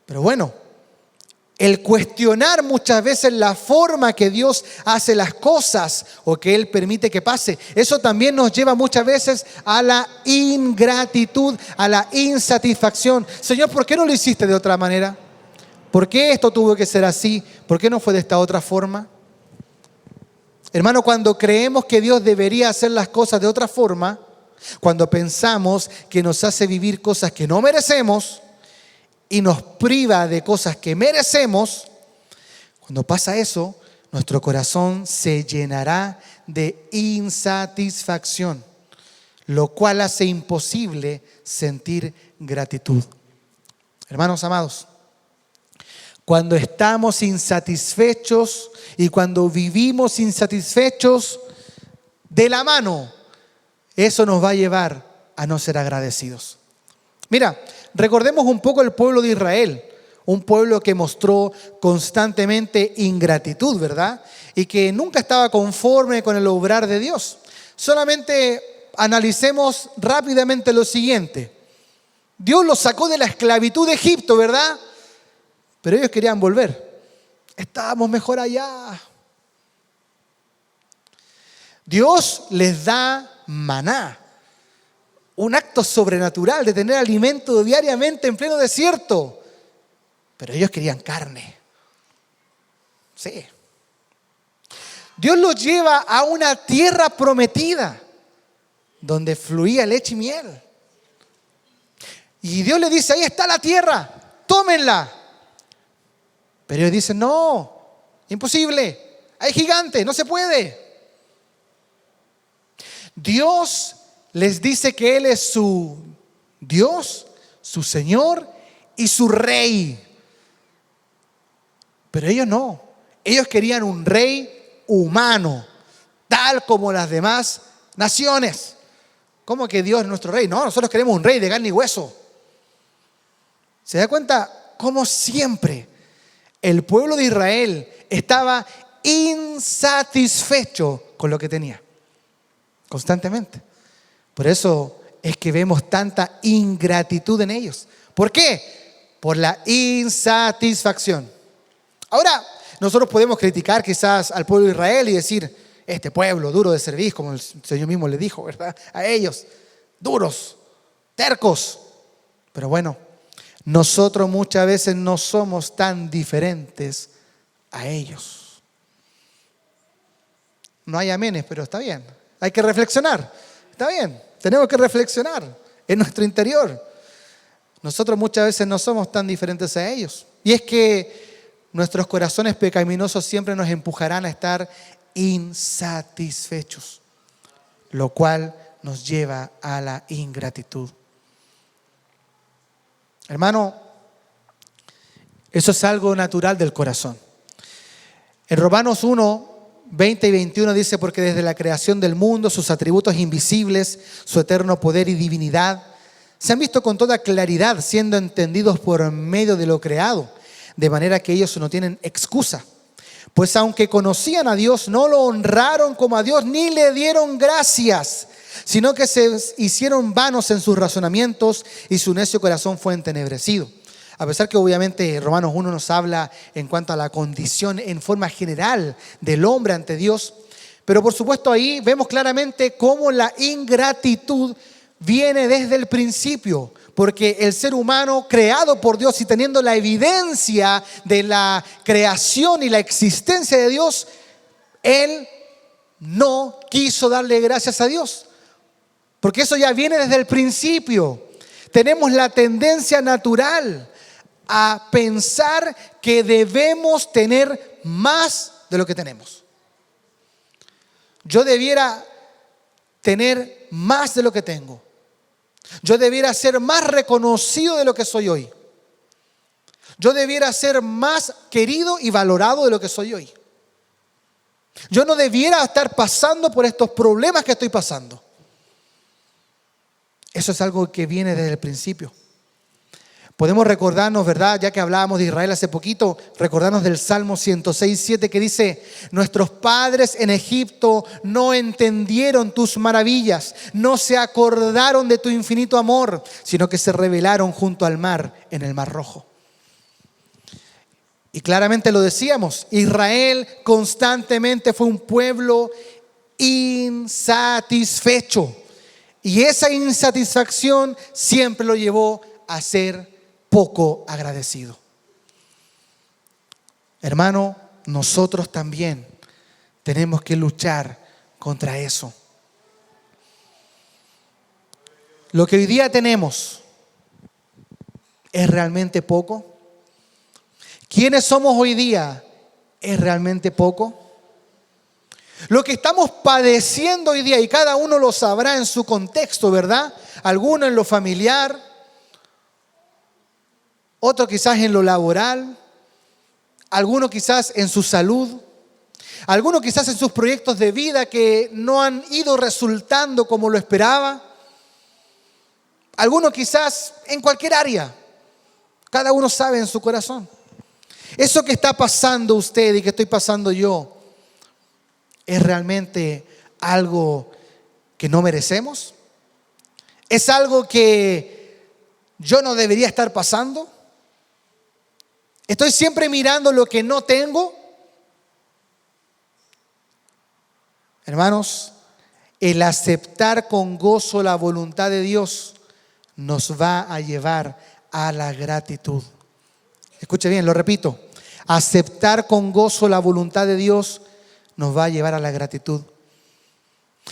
Pero bueno, el cuestionar muchas veces la forma que Dios hace las cosas o que Él permite que pase, eso también nos lleva muchas veces a la ingratitud, a la insatisfacción. Señor, ¿por qué no lo hiciste de otra manera? ¿Por qué esto tuvo que ser así? ¿Por qué no fue de esta otra forma? Hermano, cuando creemos que Dios debería hacer las cosas de otra forma, cuando pensamos que nos hace vivir cosas que no merecemos y nos priva de cosas que merecemos, cuando pasa eso, nuestro corazón se llenará de insatisfacción, lo cual hace imposible sentir gratitud. Hermanos amados, cuando estamos insatisfechos y cuando vivimos insatisfechos de la mano, eso nos va a llevar a no ser agradecidos. Mira, recordemos un poco el pueblo de Israel, un pueblo que mostró constantemente ingratitud, ¿verdad? Y que nunca estaba conforme con el obrar de Dios. Solamente analicemos rápidamente lo siguiente. Dios los sacó de la esclavitud de Egipto, ¿verdad? Pero ellos querían volver. Estábamos mejor allá. Dios les da maná. Un acto sobrenatural de tener alimento diariamente en pleno desierto. Pero ellos querían carne. Sí. Dios los lleva a una tierra prometida, donde fluía leche y miel. Y Dios les dice, ahí está la tierra, tómenla. Pero ellos dicen, no, imposible, hay gigantes, no se puede. Dios les dice que Él es su Dios, su Señor y su Rey. Pero ellos no. Ellos querían un rey humano, tal como las demás naciones. ¿Cómo que Dios es nuestro rey? No, nosotros queremos un rey de carne y hueso. ¿Se da cuenta cómo siempre el pueblo de Israel estaba insatisfecho con lo que tenía? Constantemente. Por eso es que vemos tanta ingratitud en ellos. ¿Por qué? Por la insatisfacción. Ahora, nosotros podemos criticar quizás al pueblo de Israel y decir, este pueblo duro de servir, como el Señor mismo le dijo, ¿verdad? A ellos, duros, tercos. Pero bueno, nosotros muchas veces no somos tan diferentes a ellos. No hay amenes, pero está bien. Hay que reflexionar. Está bien, tenemos que reflexionar en nuestro interior. Nosotros muchas veces no somos tan diferentes a ellos. Y es que nuestros corazones pecaminosos siempre nos empujarán a estar insatisfechos, lo cual nos lleva a la ingratitud. Hermano, eso es algo natural del corazón. En Romanos 1, 20 y 21 dice, porque desde la creación del mundo, sus atributos invisibles, su eterno poder y divinidad, se han visto con toda claridad, siendo entendidos por medio de lo creado, de manera que ellos no tienen excusa. Pues aunque conocían a Dios, no lo honraron como a Dios, ni le dieron gracias, sino que se hicieron vanos en sus razonamientos y su necio corazón fue entenebrecido. A pesar que obviamente Romanos 1 nos habla en cuanto a la condición en forma general del hombre ante Dios, pero por supuesto ahí vemos claramente cómo la ingratitud viene desde el principio, porque el ser humano creado por Dios y teniendo la evidencia de la creación y la existencia de Dios, él no quiso darle gracias a Dios, porque eso ya viene desde el principio. Tenemos la tendencia natural a pensar que debemos tener más de lo que tenemos. Yo debiera tener más de lo que tengo. Yo debiera ser más reconocido de lo que soy hoy. Yo debiera ser más querido y valorado de lo que soy hoy. Yo no debiera estar pasando por estos problemas que estoy pasando. Eso es algo que viene desde el principio. Podemos recordarnos, ¿verdad? Ya que hablábamos de Israel hace poquito, recordarnos del Salmo 106:7 que dice: nuestros padres en Egipto no entendieron tus maravillas, no se acordaron de tu infinito amor, sino que se rebelaron junto al mar, en el Mar Rojo. Y claramente lo decíamos, Israel constantemente fue un pueblo insatisfecho. Y esa insatisfacción siempre lo llevó a ser poco agradecido. Hermano, nosotros también tenemos que luchar contra eso. Lo que hoy día tenemos es realmente poco. ¿Quiénes somos hoy día? ¿Es realmente poco? Lo que estamos padeciendo hoy día, y cada uno lo sabrá en su contexto, ¿verdad? Alguno en lo familiar, otro quizás en lo laboral, alguno quizás en su salud, alguno quizás en sus proyectos de vida que no han ido resultando como lo esperaba, alguno quizás en cualquier área. Cada uno sabe en su corazón. Eso que está pasando usted y que estoy pasando yo, ¿es realmente algo que no merecemos? ¿Es algo que yo no debería estar pasando? ¿Estoy siempre mirando lo que no tengo? Hermanos, el aceptar con gozo la voluntad de Dios nos va a llevar a la gratitud. Escuche bien, lo repito. Aceptar con gozo la voluntad de Dios nos va a llevar a la gratitud.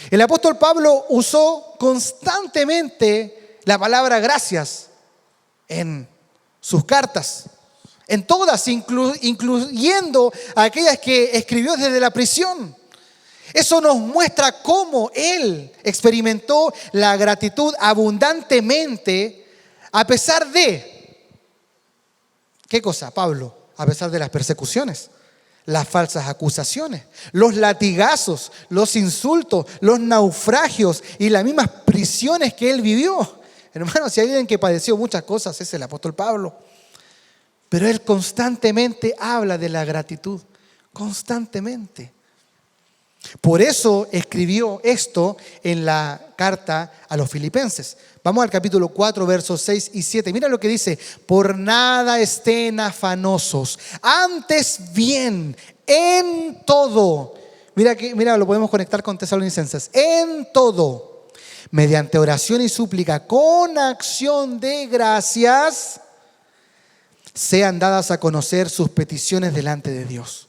El apóstol Pablo usó constantemente la palabra gracias en sus cartas, en todas, incluyendo aquellas que escribió desde la prisión. Eso nos muestra cómo él experimentó la gratitud abundantemente a pesar de, ¿qué cosa, Pablo? A pesar de las persecuciones, las falsas acusaciones, los latigazos, los insultos, los naufragios y las mismas prisiones que él vivió. Hermanos, si hay alguien que padeció muchas cosas es el apóstol Pablo. Pero él constantemente habla de la gratitud, constantemente. Por eso escribió esto en la carta a los Filipenses. Vamos al capítulo 4, versos 6 y 7. Mira lo que dice: por nada estén afanosos, antes bien, en todo. Mira, lo podemos conectar con Tesalonicenses. En todo, mediante oración y súplica, con acción de gracias, sean dadas a conocer sus peticiones delante de Dios.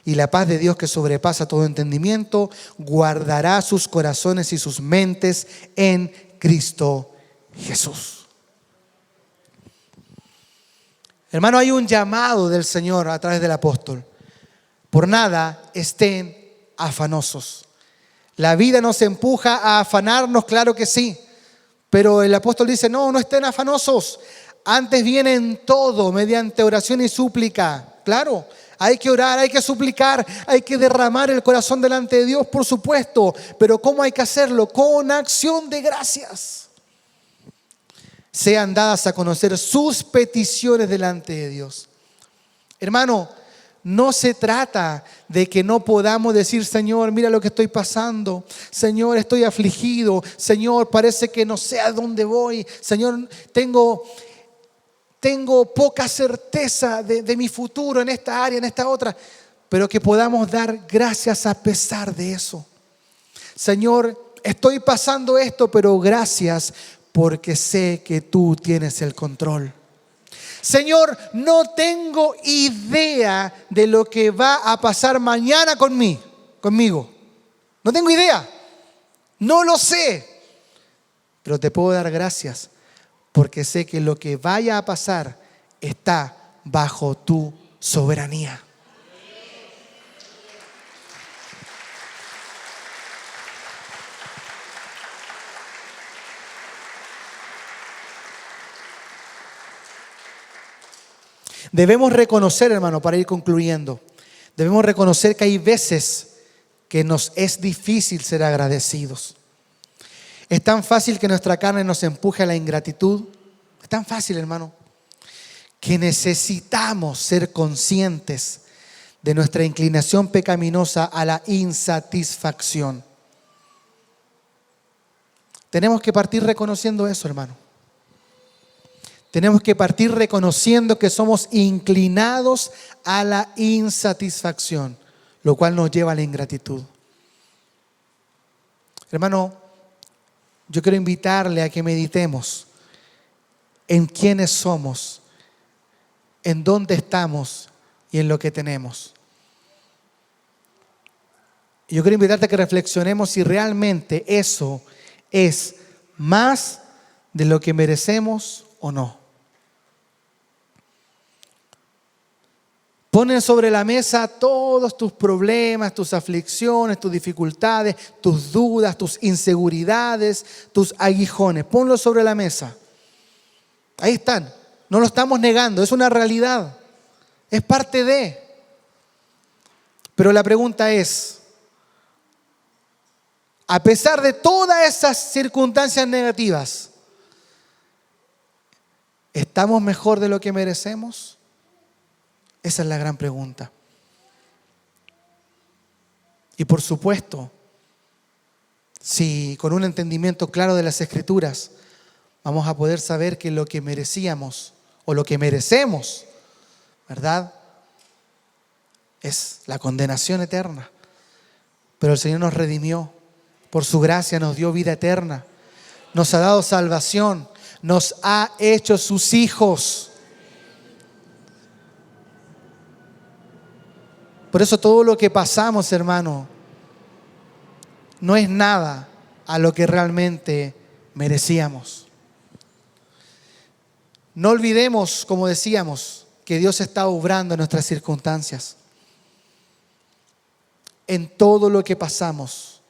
Y la paz de Dios, que sobrepasa todo entendimiento, guardará sus corazones y sus mentes en Cristo Jesús. Hermano, hay un llamado del Señor a través del apóstol. Por nada estén afanosos. La vida nos empuja a afanarnos, claro que sí. Pero el apóstol dice, no estén afanosos. Antes bien en todo, mediante oración y súplica. Claro, Hay que orar, hay que suplicar, hay que derramar el corazón delante de Dios, por supuesto. Pero ¿cómo hay que hacerlo? Con acción de gracias. Sean dadas a conocer sus peticiones delante de Dios. Hermano, no se trata de que no podamos decir, Señor, mira lo que estoy pasando. Señor, estoy afligido. Señor, parece que no sé a dónde voy. Señor, tengo poca certeza de mi futuro en esta área, en esta otra. Pero que podamos dar gracias a pesar de eso. Señor, estoy pasando esto, pero gracias porque sé que tú tienes el control. Señor, no tengo idea de lo que va a pasar mañana conmigo. No tengo idea. No lo sé. Pero te puedo dar gracias porque sé que lo que vaya a pasar está bajo tu soberanía. Debemos reconocer, hermano, para ir concluyendo, debemos reconocer que hay veces que nos es difícil ser agradecidos. Es tan fácil que nuestra carne nos empuje a la ingratitud. Es tan fácil, hermano, que necesitamos ser conscientes de nuestra inclinación pecaminosa a la insatisfacción. Tenemos que partir reconociendo eso, hermano. Tenemos que partir reconociendo que somos inclinados a la insatisfacción, lo cual nos lleva a la ingratitud. Hermano, yo quiero invitarle a que meditemos en quiénes somos, en dónde estamos y en lo que tenemos. Yo quiero invitarte a que reflexionemos si realmente eso es más de lo que merecemos o no. Ponen sobre la mesa todos tus problemas, tus aflicciones, tus dificultades, tus dudas, tus inseguridades, tus aguijones. Ponlos sobre la mesa. Ahí están. No lo estamos negando, es una realidad. Es parte de. Pero la pregunta es, a pesar de todas esas circunstancias negativas, ¿estamos mejor de lo que merecemos? Esa es la gran pregunta. Y por supuesto, si con un entendimiento claro de las Escrituras vamos a poder saber que lo que merecíamos o lo que merecemos, ¿verdad?, es la condenación eterna. Pero el Señor nos redimió. Por su gracia nos dio vida eterna. Nos ha dado salvación. Nos ha hecho sus hijos. Por eso todo lo que pasamos, hermano, no es nada a lo que realmente merecíamos. No olvidemos, como decíamos, que Dios está obrando en nuestras circunstancias. En todo lo que pasamos,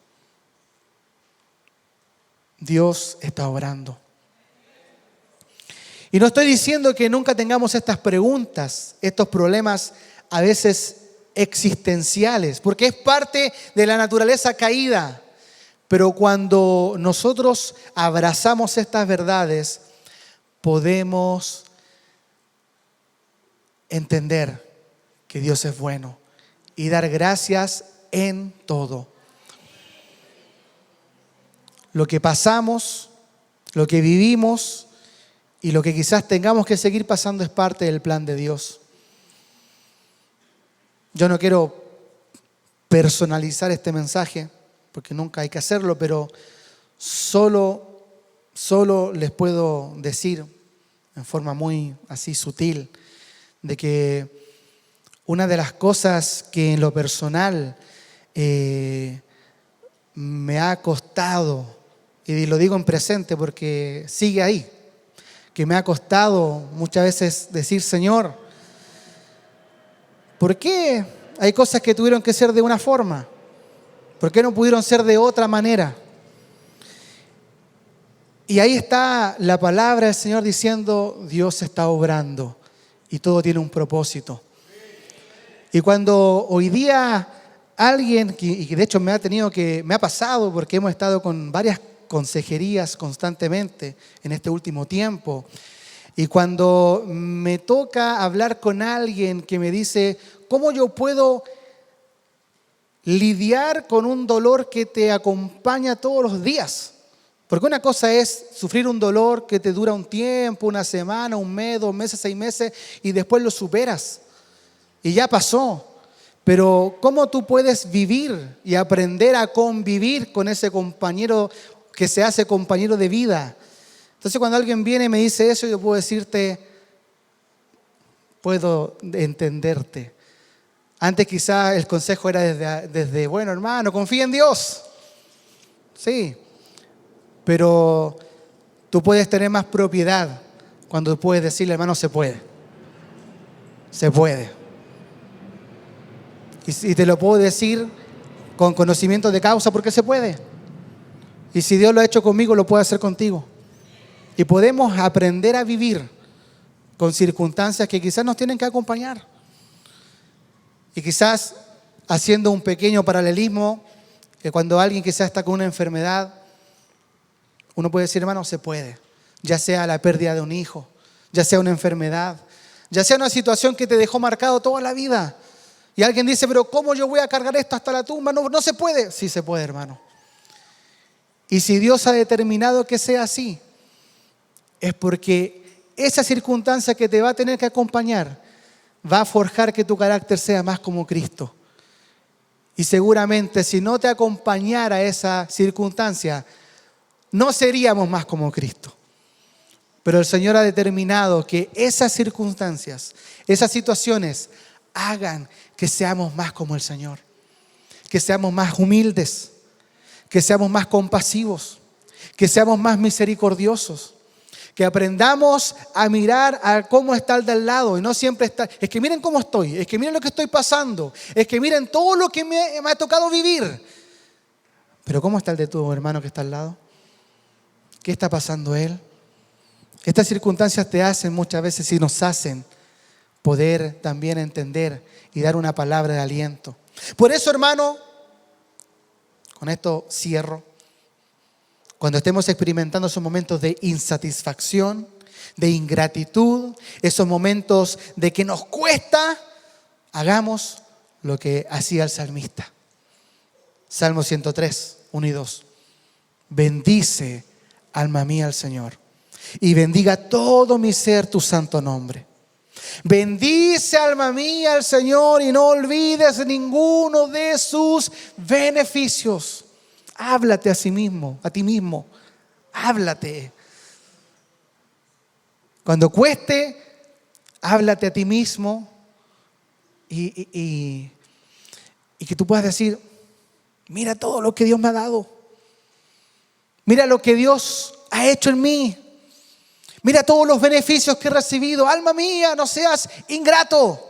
Dios está obrando. Y no estoy diciendo que nunca tengamos estas preguntas, estos problemas a veces existenciales, porque es parte de la naturaleza caída. Pero cuando nosotros abrazamos estas verdades, podemos entender que Dios es bueno y dar gracias en todo. Lo que pasamos, lo que vivimos y lo que quizás tengamos que seguir pasando es parte del plan de Dios. Yo no quiero personalizar este mensaje, porque nunca hay que hacerlo, pero solo les puedo decir en forma muy así sutil de que una de las cosas que en lo personal me ha costado, y lo digo en presente porque sigue ahí, que me ha costado muchas veces decir, Señor, ¿por qué hay cosas que tuvieron que ser de una forma? ¿Por qué no pudieron ser de otra manera? Y ahí está la palabra del Señor diciendo, Dios está obrando y todo tiene un propósito. Y cuando hoy día alguien, y que de hecho me ha pasado porque hemos estado con varias consejerías constantemente en este último tiempo, y cuando me toca hablar con alguien que me dice, ¿cómo yo puedo lidiar con un dolor que te acompaña todos los días? Porque una cosa es sufrir un dolor que te dura un tiempo, una semana, un mes, 2 meses, 6 meses, y después lo superas. Y ya pasó. Pero ¿cómo tú puedes vivir y aprender a convivir con ese compañero que se hace compañero de vida? Entonces cuando alguien viene y me dice eso, yo puedo decirte, puedo entenderte. Antes quizás el consejo era desde bueno hermano, confía en Dios. Sí, pero tú puedes tener más propiedad cuando puedes decirle, hermano, se puede. Se puede. Y te lo puedo decir con conocimiento de causa porque se puede. Y si Dios lo ha hecho conmigo, lo puede hacer contigo. Y podemos aprender a vivir con circunstancias que quizás nos tienen que acompañar. Y quizás haciendo un pequeño paralelismo, que cuando alguien quizás está con una enfermedad, uno puede decir, hermano, se puede. Ya sea la pérdida de un hijo, ya sea una enfermedad, ya sea una situación que te dejó marcado toda la vida. Y alguien dice, pero ¿cómo yo voy a cargar esto hasta la tumba? No, no se puede. Sí se puede, hermano. Y si Dios ha determinado que sea así, es porque esa circunstancia que te va a tener que acompañar va a forjar que tu carácter sea más como Cristo. Y seguramente si no te acompañara esa circunstancia, no seríamos más como Cristo. Pero el Señor ha determinado que esas circunstancias, esas situaciones, hagan que seamos más como el Señor. Que seamos más humildes, que seamos más compasivos, que seamos más misericordiosos. Que aprendamos a mirar a cómo está el de al lado y no siempre está, es que miren cómo estoy, es que miren lo que estoy pasando, es que miren todo lo que me ha tocado vivir. Pero ¿cómo está el de tu hermano que está al lado? ¿Qué está pasando él? Estas circunstancias te hacen muchas veces y nos hacen poder también entender y dar una palabra de aliento. Por eso, hermano, con esto cierro. Cuando estemos experimentando esos momentos de insatisfacción, de ingratitud, esos momentos de que nos cuesta, hagamos lo que hacía el salmista. Salmo 103, 1 y 2. Bendice, alma mía, al Señor, y bendiga todo mi ser tu santo nombre. Bendice, alma mía, al Señor, y no olvides ninguno de sus beneficios. Háblate a sí mismo, a ti mismo. Háblate. Cuando cueste, háblate a ti mismo y que tú puedas decir, mira todo lo que Dios me ha dado. Mira lo que Dios ha hecho en mí. Mira todos los beneficios que he recibido. Alma mía, no seas ingrato.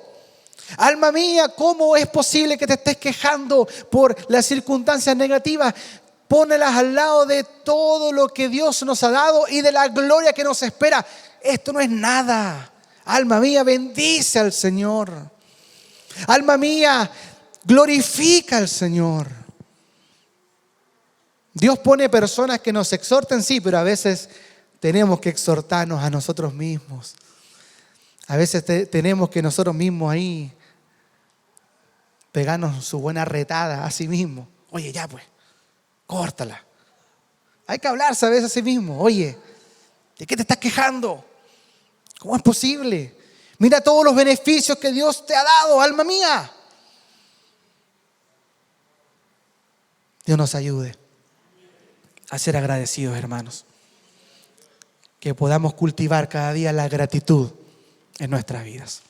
Alma mía, ¿cómo es posible que te estés quejando por las circunstancias negativas? Pónelas al lado de todo lo que Dios nos ha dado y de la gloria que nos espera. Esto no es nada. Alma mía, bendice al Señor. Alma mía, glorifica al Señor. Dios pone personas que nos exhorten, sí, pero a veces tenemos que exhortarnos a nosotros mismos. A veces tenemos que nosotros mismos ahí pegarnos su buena retada a sí mismo. Oye, ya pues, córtala. Hay que hablarse a veces a sí mismo. Oye, ¿de qué te estás quejando? ¿Cómo es posible? Mira todos los beneficios que Dios te ha dado, alma mía. Dios nos ayude a ser agradecidos, hermanos. Que podamos cultivar cada día la gratitud en nuestras vidas.